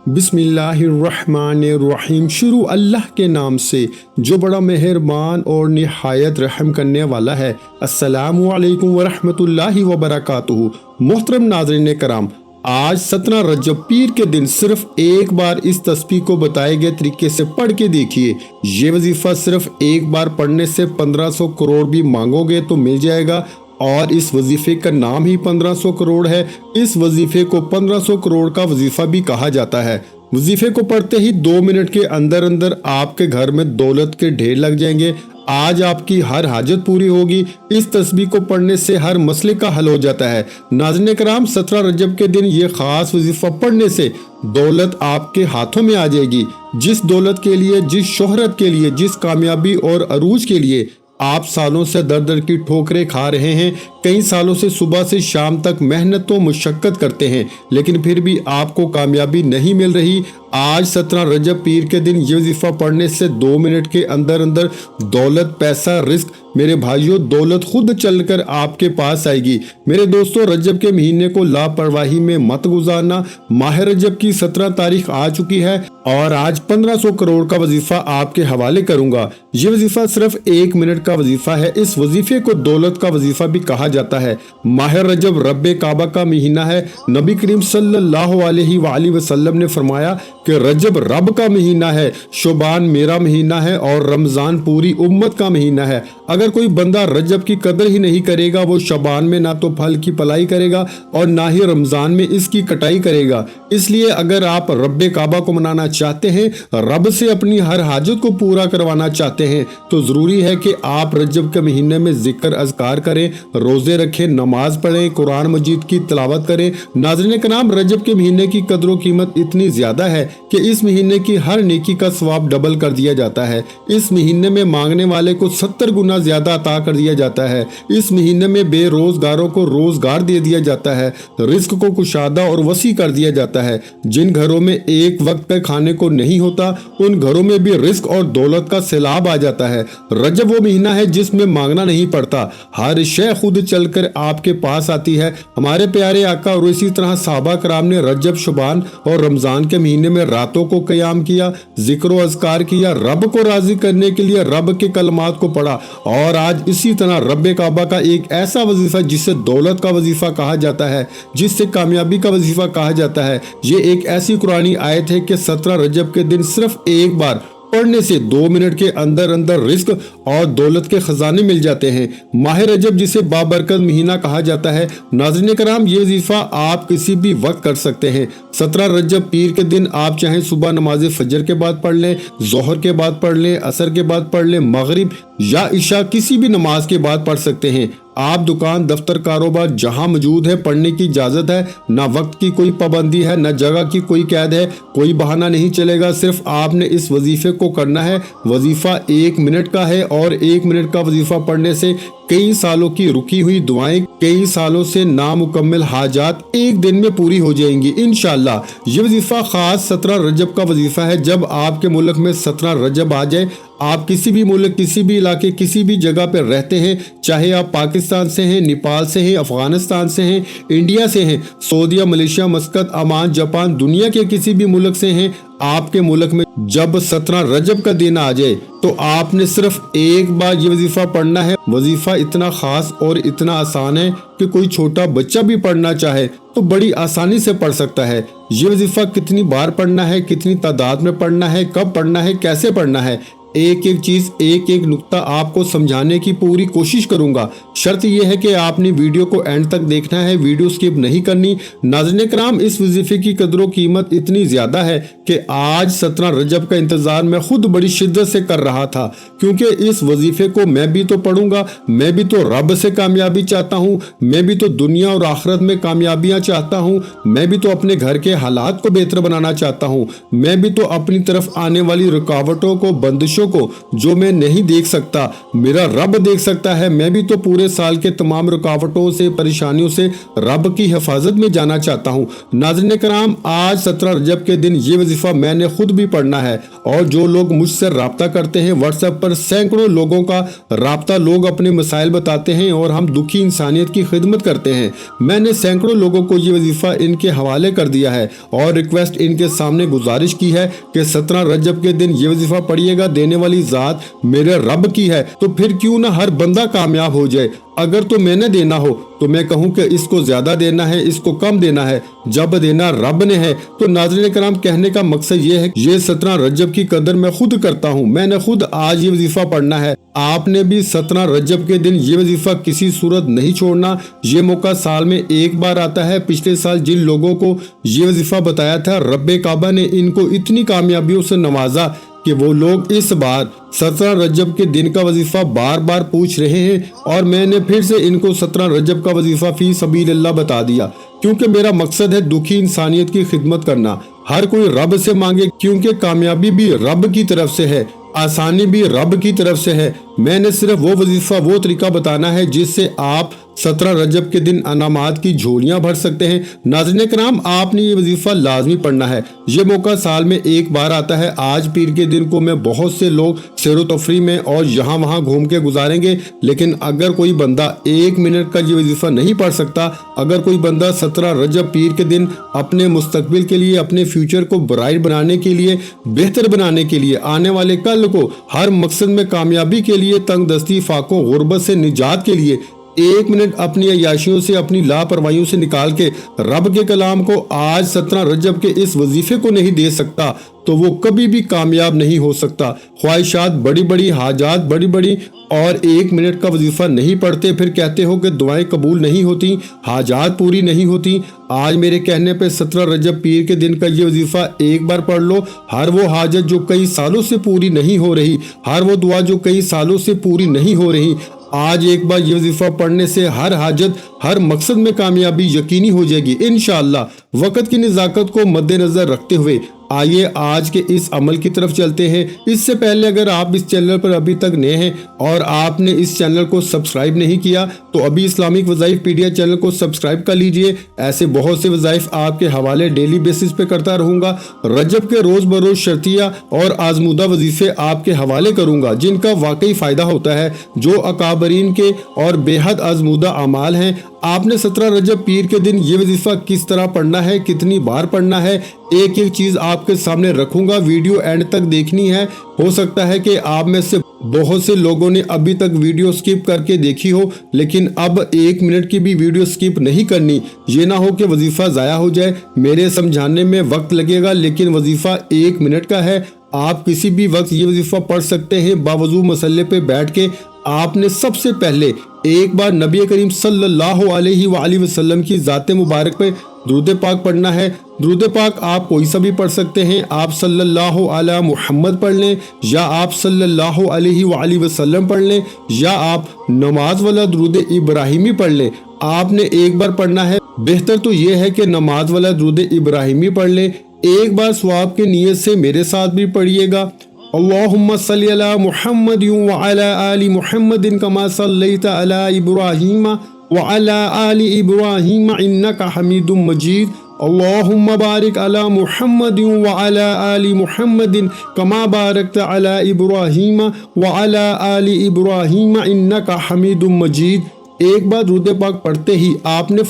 बिस्मिल्लाहिर्रहमानिर्रहीम। शुरू अल्लाह के नाम से जो बड़ा मेहरबान और निहायत रहम करने वाला है। अस्सलामु अलैकुम वरहमतुल्लाहि वबरकातुहू। मोहतरम नाज़रीन कराम, आज 17 रजब पीर के दिन सिर्फ एक बार इस तस्बीह को बताए गए तरीके से पढ़ के देखिए। ये वजीफा सिर्फ एक बार पढ़ने से 1500 करोड़ भी मांगोगे तो मिल जाएगा, और इस वजीफे का नाम ही 1500 करोड़ है। इस वजीफे को 1500 करोड़ का वजीफा भी कहा जाता है। वजीफे को पढ़ते ही 2 मिनट के अंदर अंदर आपके घर में दौलत के ढेर लग जाएंगे। आज आपकी हर हाजत पूरी होगी। इस तस्बीह को पढ़ने से हर मसले का हल हो जाता है। नाज़रीन कराम, 17 रजब के दिन ये खास वजीफा पढ़ने से दौलत आपके हाथों में आ जाएगी। जिस दौलत के लिए, जिस शोहरत के लिए, जिस कामयाबी और अरूज के लिए आप सालों से दर दर की ठोकरें खा रहे हैं, कई सालों से सुबह से शाम तक मेहनत व मुशक्कत करते हैं, लेकिन फिर भी आपको कामयाबी नहीं मिल रही, आज 17 रजब पीर के दिन ये वजीफा पढ़ने से 2 मिनट के अंदर अंदर दौलत, पैसा, रिस्क, मेरे भाइयों, दौलत खुद चलकर आपके पास आएगी। मेरे दोस्तों, रजब के महीने को लापरवाही में मत गुजारना। माह रजब की 17 तारीख आ चुकी है और आज 1500 करोड़ का वजीफा आपके हवाले करूंगा। ये वजीफा सिर्फ 1 मिनट का वजीफा है। इस वजीफे को दौलत का वजीफा भी कहा जाता है। माह रजब रब्बे काबा का महीना है। नबी करीम सल्लल्लाहु अलैहि वसल्लम ने फरमाया कि रजब रब का महीना है, शोबान मेरा महीना है और रमजान पूरी उम्मत का महीना है। अगर कोई बंदा रजब की कदर ही नहीं करेगा, वो शबान में ना तो फल की पलाई करेगा और ना ही रमजान में इसकी कटाई करेगा। इसलिए अगर आप रब्बे काबा को मनाना चाहते हैं, रब से अपनी हर हाजत को पूरा करवाना चाहते हैं, तो जरूरी है कि आप रजब के महीने में जिक्र अज़कार करें, रोजे रखें, नमाज पढ़ें, कुरान मजीद की तिलावत करें। नाज़रीन कराम, रजब के महीने की कदर व कीमत इतनी ज्यादा है कि इस महीने की हर नेकी का सवाब डबल कर दिया जाता है। इस महीने में मांगने वाले को 70 गुना ज्यादा अता कर दिया जाता है। इस महीने में बेरोजगारों को रोजगार दे दिया जाता है। रिस्क को कुशादा और वसी कर दिया जाता है। जिन घरों में एक वक्त पे खाने को नहीं होता, उन घरों में भी रिस्क और दौलत का सैलाब आ जाता है। रजब वो महीना है जिसमें मांगना नहीं पड़ता, हर शय खुद चलकर आपके पास आती है। हमारे प्यारे आका और इसी तरह सहाबा कराम ने रजब, शुबान और रमजान के महीने में रातों को क़याम किया, जिक्र व अज़कार किया, रब को राजी करने के लिए रब के कलमात को पढ़ा। और आज इसी तरह रब्बे काबा का एक ऐसा वजीफा जिसे दौलत का वजीफा कहा जाता है, जिससे कामयाबी का वजीफा कहा जाता है, ये एक ऐसी कुरानी आयत है कि 17 रजब के दिन सिर्फ एक बार पढ़ने से 2 मिनट के अंदर अंदर रिस्क और दौलत के खजाने मिल जाते हैं। माह रजब जिसे बाबरकत महीना कहा जाता है। नाज़रीन कराम, ये वजीफा आप किसी भी वक्त कर सकते हैं। 17 रजब पीर के दिन आप चाहे सुबह नमाज फजर के बाद पढ़ लें, जोहर के बाद पढ़ लें, असर के बाद पढ़ लें, मगरिब या इशा किसी भी नमाज के बाद पढ़ सकते हैं। आप दुकान, दफ्तर, कारोबार जहां मौजूद है, पढ़ने की इजाजत है। ना वक्त की कोई पाबंदी है, ना जगह की कोई कैद है, कोई बहाना नहीं चलेगा। सिर्फ आपने इस वजीफे को करना है। वजीफा 1 मिनट का है और 1 मिनट का वजीफा पढ़ने से कई सालों की रुकी हुई दुआएं, कई सालों से नामुकम्मल हाजात एक दिन में पूरी हो जाएंगी इंशाअल्लाह। ये वजीफा खास 17 रजब का वजीफा है। जब आपके मुल्क में 17 रजब आ जाए, आप किसी भी मुल्क, किसी भी इलाके, किसी भी जगह पर रहते हैं, चाहे आप पाकिस्तान से हैं, नेपाल से हैं, अफगानिस्तान से हैं, इंडिया से हैं, सऊदीया, मलेशिया, मस्कत, अमान, जापान, दुनिया के किसी भी मुल्क से हैं, आपके मुल्क में जब 17 रजब का दिन आ जाए तो आपने सिर्फ एक बार ये वजीफा पढ़ना है। वजीफा इतना खास और इतना आसान है कि कोई छोटा बच्चा भी पढ़ना चाहे तो बड़ी आसानी से पढ़ सकता है। ये वजीफा कितनी बार पढ़ना है, कितनी तादाद में पढ़ना है, कब पढ़ना है, कैसे पढ़ना है, एक एक चीज, एक एक नुक्ता आपको समझाने की पूरी कोशिश करूंगा। शर्त यह है कि आपने वीडियो को एंड तक देखना है, वीडियो स्किप नहीं करनी। नाज़रीन कराम, इस वजीफे की कदर कीमत इतनी ज्यादा है कि आज 17 रजब का इंतजार मैं खुद बड़ी शिद्दत से कर रहा था, क्योंकि इस वजीफे को मैं भी तो पढ़ूंगा। मैं भी तो रब से कामयाबी चाहता हूँ, मैं भी तो दुनिया और आखिरत में कामयाबियां चाहता हूँ, मैं भी तो अपने घर के हालात को बेहतर बनाना चाहता हूँ, मैं भी तो अपनी तरफ आने वाली रुकावटों को, बंदिशों को, जो मैं नहीं देख सकता, मेरा रब देख सकता है। मैं भी तो पूरे साल के तमाम रुकावटों से, परेशानियों से रब की हिफाजत में जाना चाहता हूँ। नाज़रीन कराम, आज 17 रजब के दिन ये वजीफा मैंने खुद भी पढ़ना है और जो लोग मुझसे रब्ता करते हैं व्हाट्सएप पर सैकड़ों लोगों का रब्ता, लोग अपने मसाइल बताते हैं और हम दुखी इंसानियत की खिदमत करते हैं। मैंने सैकड़ों लोगों को ये वजीफा इनके हवाले कर दिया है और रिक्वेस्ट इनके सामने गुजारिश की है कि 17 रजब के दिन ये वजीफा पढ़िएगा। देने वाली ज़ात मेरे रब की है, तो फिर क्यों ना हर बंदा कामयाब हो जाए। अगर तो मैंने देना हो तो मैं कहूँ कि इसको ज्यादा देना है, इसको कम देना है, जब देना रब ने है। तो नाज़रीन कराम, कहने का मकसद ये है, ये 17 रजब की कदर मैं खुद करता हूँ। मैंने खुद आज ये वजीफा पढ़ना है। आपने भी 17 रजब के दिन ये वजीफा किसी सूरत नहीं छोड़ना। ये मौका साल में एक बार आता है। पिछले साल जिन लोगों को ये वजीफा बताया था, रब्बे काबा ने इनको इतनी कामयाबियों से नवाजा कि वो लोग इस बार 17 रजब के दिन का वजीफा बार बार पूछ रहे हैं और मैंने फिर से इनको 17 रजब का वजीफा फी सबीलिल्लाह बता दिया, क्योंकि मेरा मकसद है दुखी इंसानियत की खिदमत करना। हर कोई रब से मांगे, क्योंकि कामयाबी भी रब की तरफ से है, आसानी भी रब की तरफ से है। मैंने सिर्फ वो वजीफा, वो तरीका बताना है जिससे आप 17 रजब के दिन अनामात की झोलियां भर सकते हैं। नाज़रीन कराम, आपने ये वजीफा लाजमी पढ़ना है। ये मौका साल में एक बार आता है। आज पीर के दिन को मैं बहुत से लोग सैर तफरी में और यहाँ वहाँ घूम के गुजारेंगे, लेकिन अगर कोई बंदा 1 मिनट का ये वजीफा नहीं पढ़ सकता, अगर कोई बंदा 17 रजब पीर के दिन अपने मुस्तकबिल के लिए, अपने फ्यूचर को ब्राइट बनाने के लिए, बेहतर बनाने के लिए, आने वाले कल को हर मकसद में कामयाबी के लिए, तंग दस्ती, फाको, गुर्बत से निजात के लिए 1 मिनट अपनी अयाशियों से, अपनी लापरवाहियों से निकाल के रब के कलाम को आज 17 रजब के इस वजीफे को नहीं दे सकता, तो वो कभी भी कामयाब नहीं हो सकता। ख्वाहिशात बड़ी बड़ी, हाजात बड़ी बड़ी, और 1 मिनट का वजीफा नहीं पढ़ते, फिर कहते हो कि दुआएं कबूल नहीं होती, हाजात पूरी नहीं होती। आज मेरे कहने पे 17 रजब पीर के दिन का ये वजीफा एक बार पढ़ लो। हर वो हाजत जो कई सालों से पूरी नहीं हो रही, हर वो दुआ जो कई सालों से पूरी नहीं हो रही, आज एक बार ये वजीफा पढ़ने से हर हाजत, हर मकसद में कामयाबी यकीनी हो जाएगी इंशाअल्लाह। वक़्त की नज़ाकत को मद्देनजर रखते हुए आइए आज के इस अमल की तरफ चलते हैं। इससे पहले अगर आप इस चैनल पर अभी तक नए हैं और आपने इस चैनल को सब्सक्राइब नहीं किया, तो अभी इस्लामिक वज़ाइफ पीडिया चैनल को सब्सक्राइब कर लीजिए। ऐसे बहुत से वज़ाइफ आपके हवाले डेली बेसिस पे करता रहूँगा। रजब के रोज़ बरोज़ शर्तिया और आजमूदा वजीफ़े आपके हवाले करूँगा, जिनका वाकई फ़ायदा होता है, जो अकाबरीन के और बेहद आजमूदा अमाल हैं। आपने 17 रजब पीर के दिन ये वजीफ़ा किस तरह पढ़ना है, कितनी बार पढ़ना है, एक एक चीज़ आपके सामने रखूंगा। वीडियो एंड तक देखनी है। हो सकता है कि आप में से बहुत से लोगों ने अभी तक वीडियो स्किप करके देखी हो, लेकिन अब 1 मिनट की भी वीडियो स्किप नहीं करनी। ये ना हो कि वजीफ़ा ज़ाया हो जाए। मेरे समझाने में वक्त लगेगा, लेकिन वजीफ़ा 1 मिनट का है। आप किसी भी वक्त ये वजीफ़ा पढ़ सकते हैं बावजू मसल्ले पे बैठ के। आपने सबसे पहले एक बार नबी करीम सल्लल्लाहु अलैहि वसल्लम की ज़ात मुबारक पे दुरूद पाक पढ़ना है। दुरूद पाक आप कोई सा भी पढ़ सकते हैं। आप सल्लल्लाहु अला मुहम्मद पढ़ लें, या आप सल्लल्लाहु अलैहि वसल्लम पढ़ लें, या आप नमाज वाला दुरूद इब्राहिमी पढ़ लें। आपने एक बार पढ़ना है। बेहतर तो ये है कि नमाज वाला दुरूद इब्राहिमी पढ़ लें। एक बार सवाब के नियत से मेरे साथ भी पढ़िएगा। अल्लाहुम्मा सल्ली अला मुहम्मद व अला आलि मुहम्मदिन कमा सल्लैता अला इब्राहीम व अला आलि इब्राहीम इन्नका हमीदुम मजीद। अल्लाहुम्मा बारिक अला मुहम्मद व अला आलि मुहम्मदिन कमा बारकता अला इब्राहीम व अला आलि इब्राहीम इन्नका हमीदुम मजीद। एक बार दुरूद पाक पढ़ते ही आपने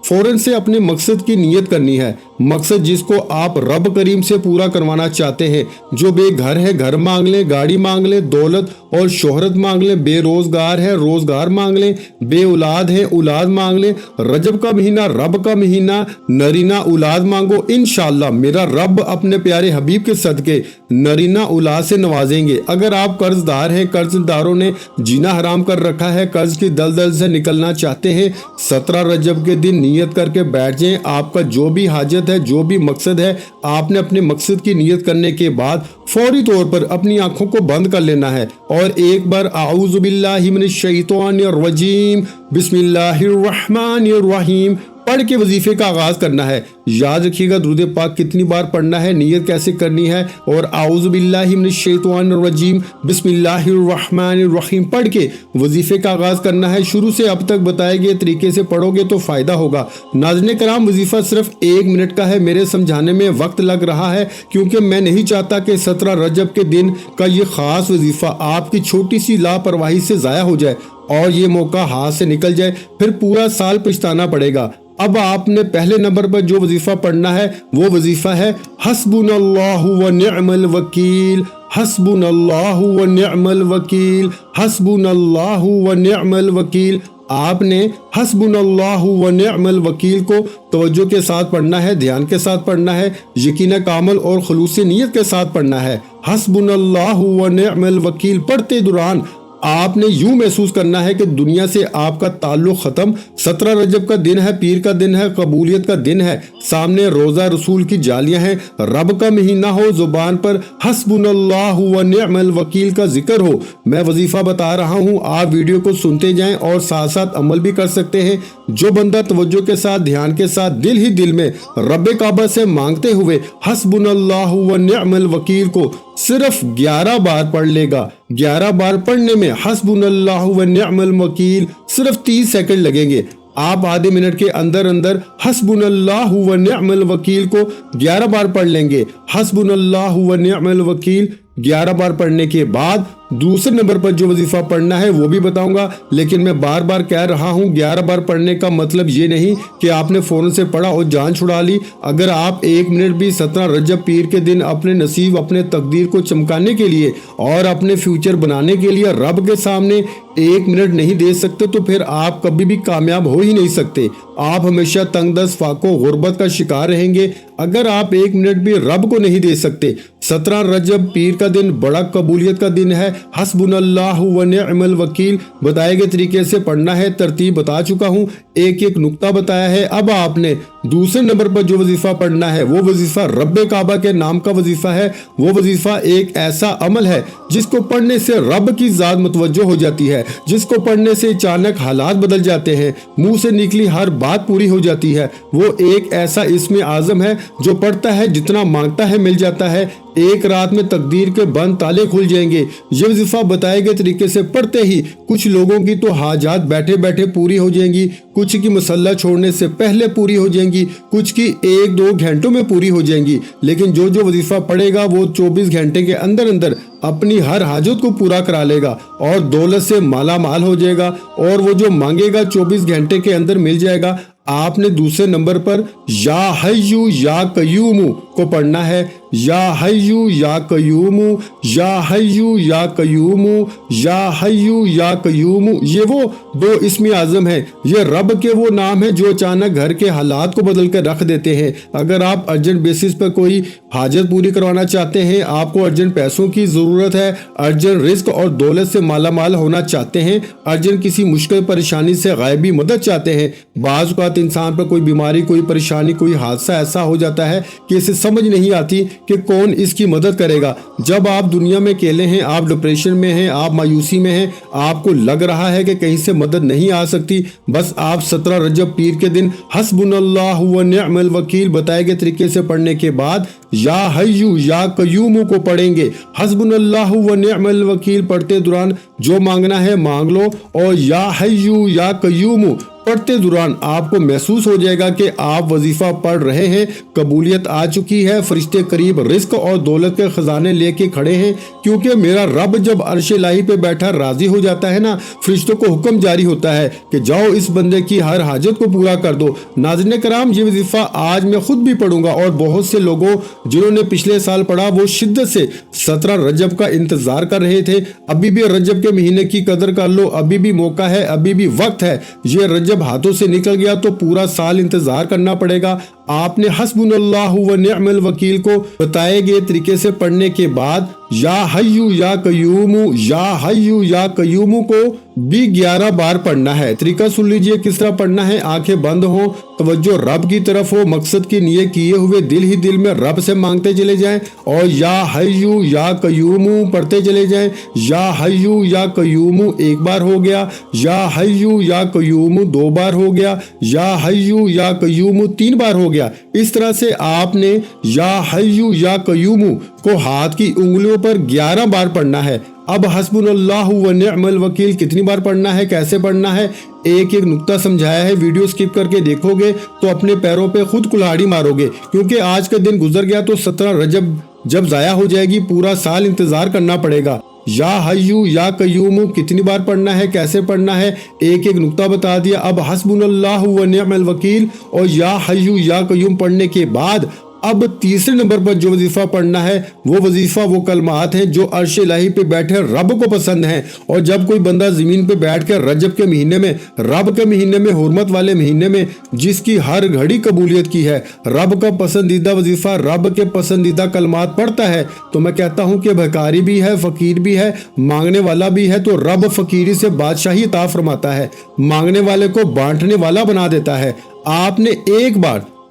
फौरन से अपने मकसद की नियत करनी है। मकसद जिसको आप रब करीम से पूरा करवाना चाहते हैं। जो बेघर है घर मांग लें, गाड़ी मांग लें, दौलत और शोहरत मांग लें, बेरोजगार है रोजगार मांग लें, बे औलाद है औलाद मांग लें। रजब का महीना, रब का महीना, नरीना औलाद मांगो। इंशाअल्लाह मेरा रब अपने प्यारे हबीब के सदके नरीना औलाद से नवाजेंगे। अगर आप कर्जदार हैं, कर्जदारों ने जीना हराम कर रखा है, कर्ज की दलदल से निकलना चाहते हैं, 17 रजब के दिन नियत करके बैठ जाएं। आपका जो भी हाजत है, जो भी मकसद है, आपने अपने मकसद की नियत करने के बाद फौरी तौर पर अपनी आंखों को बंद कर लेना है और एक बार आऊज़ु बिल्लाहि मिनश शैतानिर रजीम बिस्मिल्लाहिर रहमानिर रहीम पढ़ के वजीफे का आगाज करना है। याद रखिएगा दुरूद पाक कितनी बार पढ़ना है, नियत कैसे करनी है, और आऊज़ु बिल्लाहि मिनश शैतानिर रजीम बिस्मिल्लाहिर रहमानिर रहीम पढ़ के वजीफे का आगाज करना है। शुरू से अब तक बताए गए तरीके से पढ़ोगे तो फायदा होगा। नाज़रीन कराम, वजीफा सिर्फ 1 मिनट का है। मेरे समझाने में वक्त लग रहा है क्योंकि मैं नहीं चाहता कि 17 रजब के दिन का ये खास वजीफा आपकी छोटी सी लापरवाही से ज़ाया हो जाए और ये मौका हाथ से निकल जाए, फिर पूरा साल पछताना पड़ेगा। अब आपने पहले नंबर पर जो वजीफा पढ़ना है वो वजीफा है हस्बुनल्लाहु व निअमल वकील, हस्बुनल्लाहु व निअमल वकील, हस्बुनल्लाहु व निअमल वकील। आपने हस्बुनल्लाहु व निअमल वकील को तवज्जो के साथ पढ़ना है, ध्यान के साथ पढ़ना है, यकीन कामल और खुलूस नियत के साथ पढ़ना है। हस्बुनल्लाहु व निअमल वकील पढ़ते दौरान आपने यूं महसूस करना है कि दुनिया से आपका ताल्लुक खत्म। 17 रजब का दिन है, पीर का दिन है, कबूलियत का दिन है, सामने रोजा रसूल की जालियां हैं, रब का महीना हो, जुबान पर हस्बुनल्लाहु व निअमल वकील का जिक्र हो। मैं वजीफा बता रहा हूं, आप वीडियो को सुनते जाएं और साथ साथ अमल भी कर सकते हैं। जो बंदा तवज्जो के साथ, ध्यान के साथ, दिल ही दिल में रब्बे काबा से मांगते हुए हस्बुनल्लाहु व निअमल वकील को सिर्फ 11 बार पढ़ लेगा, 11 बार पढ़ने में हस्बुनल्लाहु व निअमल वकील सिर्फ 30 सेकंड लगेंगे। आप आधे मिनट के अंदर अंदर हस्बुनल्लाहु व निअमल वकील को 11 बार पढ़ लेंगे। हस्बुनल्लाहु व निअमल वकील 11 बार पढ़ने के बाद दूसरे नंबर पर जो वजीफा पढ़ना है वो भी बताऊंगा, लेकिन मैं बार बार कह रहा हूं 11 बार पढ़ने का मतलब ये नहीं कि आपने फौरन से पढ़ा और जान छुड़ा ली। अगर आप 1 मिनट भी 17 रजब पीर के दिन अपने नसीब, अपने तकदीर को चमकाने के लिए और अपने फ्यूचर बनाने के लिए रब के सामने 1 मिनट नहीं दे सकते तो फिर आप कभी भी कामयाब हो ही नहीं सकते। आप हमेशा तंगदस्त, फाको, गुर्बत का शिकार रहेंगे अगर आप 1 मिनट भी रब को नहीं दे सकते। 17 रजब पीर का दिन बड़ा कबूलियत का दिन है। हस्बुनल्लाहु व निअमल वकील बताए गए तरीके से पढ़ना है, तरतीब बता चुका हूँ, एक एक नुक्ता बताया है। अब आपने दूसरे नंबर पर जो वजीफा पढ़ना है वो वजीफा रब्बे काबा के नाम का वजीफा है। वो वजीफा एक ऐसा अमल है जिसको पढ़ने से रब की जात मुतवज्जो हो जाती है, जिसको पढ़ने से अचानक हालात बदल जाते हैं, मुंह से निकली हर बात पूरी हो जाती है। वो एक ऐसा इस्म आजम है जो पढ़ता है जितना मांगता है मिल जाता है। एक रात में तकदीर के बंद ताले खुल जाएंगे। ये वजीफा बताए गए तरीके से पढ़ते ही कुछ लोगों की तो हाजात बैठे बैठे पूरी हो जाएंगी, कुछ की मसल्ला छोड़ने से पहले पूरी हो जाएंगी, कुछ की 1-2 घंटों में पूरी हो जाएंगी। लेकिन जो जो वजीफा पढ़ेगा वो 24 घंटे के अंदर अंदर अपनी हर हाजत को पूरा करा लेगा और दौलत से माला माल हो जाएगा और वो जो मांगेगा 24 घंटे के अंदर मिल जाएगा। आपने दूसरे नंबर पर या हय्यू या कयूमू को पढ़ना है। या हय्यू या कयूमू, या हय्यू या कयूमू, या हय्यू या कयूमू, ये वो 2 इस्म आज़म है। ये रब के वो नाम है जो अचानक घर के हालात को बदल कर रख देते हैं। अगर आप अर्जेंट बेसिस पर कोई हाजत पूरी करवाना चाहते हैं, आपको अर्जेंट पैसों की ज़रूरत है, अर्जेंट रिस्क और दौलत से माला माल होना चाहते हैं, अर्जेंट किसी मुश्किल परेशानी से गायबी मदद चाहते हैं, बाज़ औक़ात इंसान पर कोई बीमारी, कोई परेशानी, कोई हादसा ऐसा हो जाता है कि इसे समझ नहीं आती कि कौन इसकी मदद करेगा। जब आप दुनिया में अकेले हैं, आप डिप्रेशन में हैं, आप मायूसी में हैं, आपको लग रहा है कि कहीं से मदद नहीं आ सकती, बस आप 17 रजब पीर के दिन हस्बुनल्लाहु व निअमल वकील बताए गए तरीके से पढ़ने के बाद या हय्यू या कयूमू को पढ़ेंगे। हस्बुनल्लाहु व निअमल वकील पढ़ते दौरान जो मांगना है मांग लो, और या हय्यू या कयूमू पढ़ते दौरान आपको महसूस हो जाएगा कि आप वजीफा पढ़ रहे हैं, कबूलियत आ चुकी है, फरिश्ते करीब रिस्क और दौलत के खजाने लेके खड़े हैं। क्योंकि मेरा रब जब अर्श इलाही पे बैठा राजी हो जाता है ना, फरिश्तों को हुक्म जारी होता है कि जाओ इस बंदे की हर हाजत को पूरा कर दो। नाज़रीन कराम, ये वजीफा आज मैं खुद भी पढ़ूंगा और बहुत से लोगों जिन्होंने पिछले साल पढ़ा वो शिद्दत से 17 रजब का इंतजार कर रहे थे। अभी भी रजब के महीने की कदर कर लो, अभी भी मौका है, अभी भी वक्त है। ये रजब हाथों से निकल गया तो पूरा साल इंतजार करना पड़ेगा। آپ نے حسبناللہ و نعم الوکیل کو بتائے گئے طریقے سے پڑھنے کے بعد یا حیو یا قیوم، یا حیو یا قیوم کو بھی 11 بار پڑھنا ہے۔ طریقہ سن لیجئے کس طرح پڑھنا ہے۔ آنکھیں بند ہوں، توجہ رب کی طرف ہو، مقصد کی نیت کیے ہوئے دل ہی دل میں رب سے مانگتے چلے جائیں اور یا حیو یا قیوم پڑھتے چلے جائیں۔ یا حیو یا قیوم ایک بار ہو گیا، یا حیو یا قیوم 2 بار ہو گیا، یا حیو یا قیوم 3 بار ہو گیا۔ اس طرح سے آپ نے یا حیو یا قیوم کو ہاتھ کی انگلیوں پر 11 بار پڑھنا ہے۔ اب حسبنا اللہ و نعم الوکیل کتنی بار پڑھنا ہے، کیسے پڑھنا ہے، ایک نقطہ سمجھایا ہے۔ ویڈیو سکپ کر کے دیکھو گے تو اپنے پیروں پہ خود کلہاڑی مارو گے، کیونکہ آج کا دن گزر گیا تو 17 رجب جب ضائع ہو جائے گی پورا سال انتظار کرنا پڑے گا۔ یا حیو یا قیوم کتنی بار پڑھنا ہے، کیسے پڑھنا ہے، ایک نقطہ بتا دیا۔ اب حسبنا اللہ و نعم الوکیل اور یا حیو یا قیوم پڑھنے کے بعد اب تیسرے نمبر پر جو وظیفہ پڑھنا ہے وہ وظیفہ وہ کلمات ہیں جو عرش الہی پہ بیٹھے رب کو پسند ہیں۔ اور جب کوئی بندہ زمین پہ بیٹھ کر رجب کے مہینے میں، رب کے مہینے میں، حرمت والے مہینے میں، جس کی ہر گھڑی قبولیت کی ہے، رب کا پسندیدہ وظیفہ، رب کے پسندیدہ کلمات پڑھتا ہے، تو میں کہتا ہوں کہ بھکاری بھی ہے، فقیر بھی ہے، مانگنے والا بھی ہے، تو رب فقیری سے بادشاہی عطا فرماتا ہے، مانگنے والے کو بانٹنے والا بنا دیتا ہے۔ آپ نے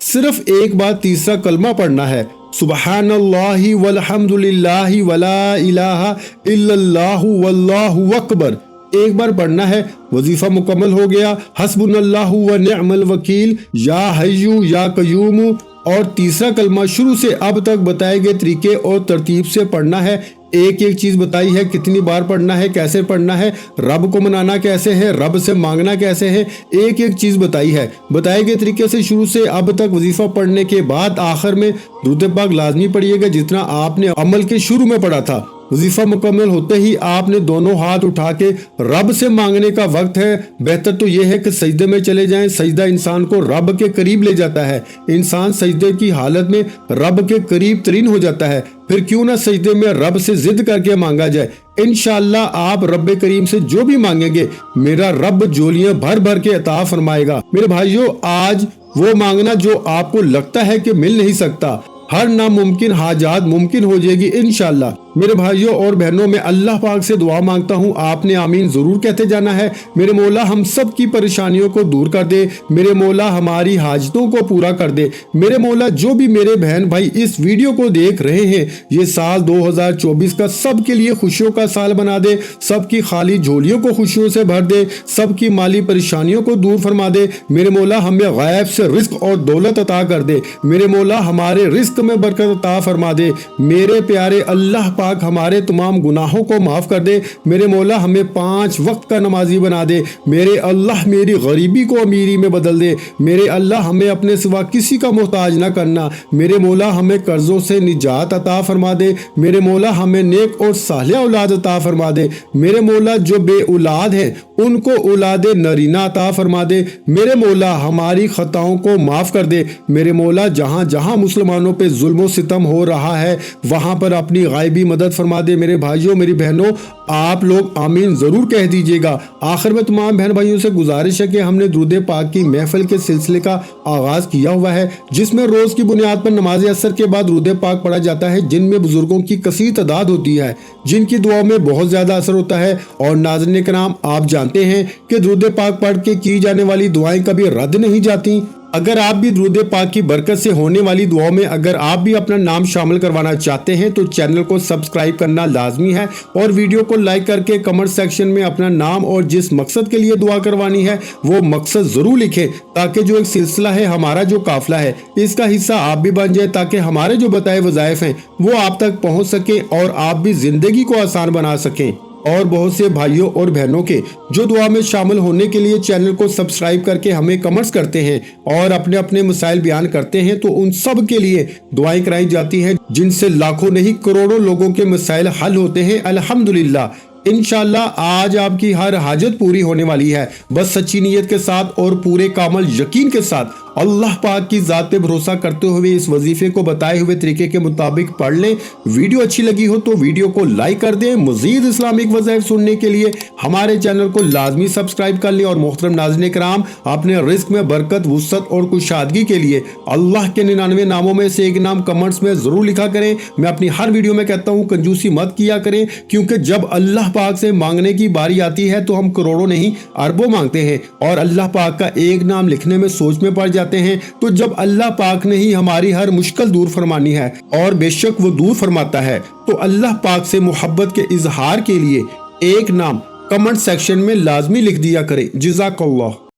صرف ایک بار تیسرا کلمہ پڑھنا ہے، سبحان اللہ والحمد للہ ولا الہ الا اللہ واللہ اکبر، ایک بار پڑھنا ہے، وظیفہ مکمل ہو گیا۔ حسبنا اللہ و نعم الوکیل، یا حیو یا قیوم، اور تیسرا کلمہ شروع سے اب تک بتائے گئے طریقے اور ترتیب سے پڑھنا ہے۔ ایک چیز بتائی ہے، کتنی بار پڑھنا ہے، کیسے پڑھنا ہے، رب کو منانا کیسے ہے، رب سے مانگنا کیسے ہے، ایک چیز بتائی ہے۔ بتائے گئے طریقے سے شروع سے اب تک وظیفہ پڑھنے کے بعد آخر میں درود پاک لازمی پڑھیے گا جتنا آپ نے عمل کے شروع میں پڑھا تھا۔ وظیفہ مکمل ہوتے ہی آپ نے دونوں ہاتھ اٹھا کے رب سے مانگنے کا وقت ہے۔ بہتر تو یہ ہے کہ سجدے میں چلے جائیں، سجدہ انسان کو رب کے قریب لے جاتا ہے، انسان سجدے کی حالت میں رب کے قریب ترین ہو جاتا ہے، پھر کیوں نہ سجدے میں رب سے ضد کر کے مانگا جائے۔ انشاءاللہ آپ رب کریم سے جو بھی مانگیں گے میرا رب جولیاں بھر بھر کے عطا فرمائے گا۔ میرے بھائیوں، آج وہ مانگنا جو آپ کو لگتا ہے کہ مل نہیں سکتا، ہر ناممکن حاجات ممکن ہو جائے گی انشاءاللہ۔ میرے بھائیوں اور بہنوں، میں اللہ پاک سے دعا مانگتا ہوں، آپ نے آمین ضرور کہتے جانا ہے۔ میرے مولا ہم سب کی پریشانیوں کو دور کر دے، میرے مولا ہماری حاجتوں کو پورا کر دے۔ میرے مولا جو بھی میرے بہن بھائی اس ویڈیو کو دیکھ رہے ہیں، یہ سال 2024 کا سب کے لیے خوشیوں کا سال بنا دے، سب کی خالی جھولیوں کو خوشیوں سے بھر دے، سب کی مالی پریشانیوں کو دور فرما دے۔ میرے مولا ہمیں غیب سے رزق اور دولت عطا کر دے، میرے مولا ہمارے رزق میں برکت عطا فرما دے۔ میرے پیارے اللہ پاک ہمارے تمام گناہوں کو معاف کر دے۔ میرے مولا ہمیں 5 وقت کا نمازی بنا دے۔ میرے اللہ میری غریبی کو امیری میں بدل دے۔ میرے اللہ ہمیں اپنے سوا کسی کا محتاج نہ کرنا۔ میرے مولا ہمیں قرضوں سے نجات عطا فرما دے۔ میرے مولا ہمیں نیک اور صالح اولاد عطا فرما دے۔ میرے مولا جو بے اولاد ہیں ان کو اولاد نرینہ عطا فرما دے۔ میرے مولا ہماری خطاؤں کو معاف کر دے۔ میرے مولا جہاں جہاں مسلمانوں پہ ظلم و ستم ہو رہا ہے وہاں پر اپنی غائبی مدد فرما دے۔ میرے بھائیوں میری بہنوں، آپ لوگ آمین ضرور کہہ دیجئے گا۔ آخر میں تمام بہن بھائیوں سے گزارش ہے کہ ہم نے درود پاک کی محفل کے سلسلے کا آغاز کیا ہوا ہے، جس میں روز کی بنیاد پر نماز عصر کے بعد درود پاک پڑھا جاتا ہے، جن میں بزرگوں کی کثیر تعداد ہوتی ہے، جن کی دعاؤں میں بہت زیادہ اثر ہوتا ہے۔ اور ناظرین کرام، آپ جانتے ہیں کہ درود پاک پڑھ کے کی جانے والی دعائیں کبھی رد نہیں جاتی۔ اگر آپ بھی درود پاک کی برکت سے ہونے والی دعاؤں میں اگر آپ بھی اپنا نام شامل کروانا چاہتے ہیں تو چینل کو سبسکرائب کرنا لازمی ہے، اور ویڈیو کو لائک کر کے کمنٹ سیکشن میں اپنا نام اور جس مقصد کے لیے دعا کروانی ہے وہ مقصد ضرور لکھیں، تاکہ جو ایک سلسلہ ہے، ہمارا جو قافلہ ہے، اس کا حصہ آپ بھی بن جائے، تاکہ ہمارے جو بتائے وظائف ہیں وہ آپ تک پہنچ سکیں اور آپ بھی زندگی کو آسان بنا سکیں۔ اور بہت سے بھائیوں اور بہنوں کے جو دعا میں شامل ہونے کے لیے چینل کو سبسکرائب کر کے ہمیں کمنٹس کرتے ہیں اور اپنے اپنے مسائل بیان کرتے ہیں، تو ان سب کے لیے دعائیں کرائی جاتی ہیں، جن سے لاکھوں نہیں کروڑوں لوگوں کے مسائل حل ہوتے ہیں الحمدللہ۔ انشاءاللہ آج آپ کی ہر حاجت پوری ہونے والی ہے، بس سچی نیت کے ساتھ اور پورے کامل یقین کے ساتھ اللہ پاک کی ذات پہ بھروسہ کرتے ہوئے اس وظیفے کو بتائے ہوئے طریقے کے مطابق پڑھ لیں۔ ویڈیو اچھی لگی ہو تو ویڈیو کو لائک کر دیں۔ مزید اسلامک وظائف سننے کے لیے ہمارے چینل کو لازمی سبسکرائب کر لیں۔ اور محترم ناظرین کرام، اپنے رزق میں برکت، وسعت اور کشادگی کے لیے اللہ کے 99 ناموں میں سے ایک نام کمنٹس میں ضرور لکھا کریں۔ میں اپنی ہر ویڈیو میں کہتا ہوں کنجوسی مت کیا کریں، کیونکہ جب اللہ پاک سے مانگنے کی باری آتی ہے تو ہم کروڑوں نہیں اربوں مانگتے ہیں اور اللہ پاک کا ایک نام لکھنے میں سوچ میں پڑ جاتے ہیں۔ تو جب اللہ پاک نے ہی ہماری ہر مشکل دور فرمانی ہے، اور بے شک وہ دور فرماتا ہے، تو اللہ پاک سے محبت کے اظہار کے لیے ایک نام کمنٹ سیکشن میں لازمی لکھ دیا کریں۔ جزاک اللہ۔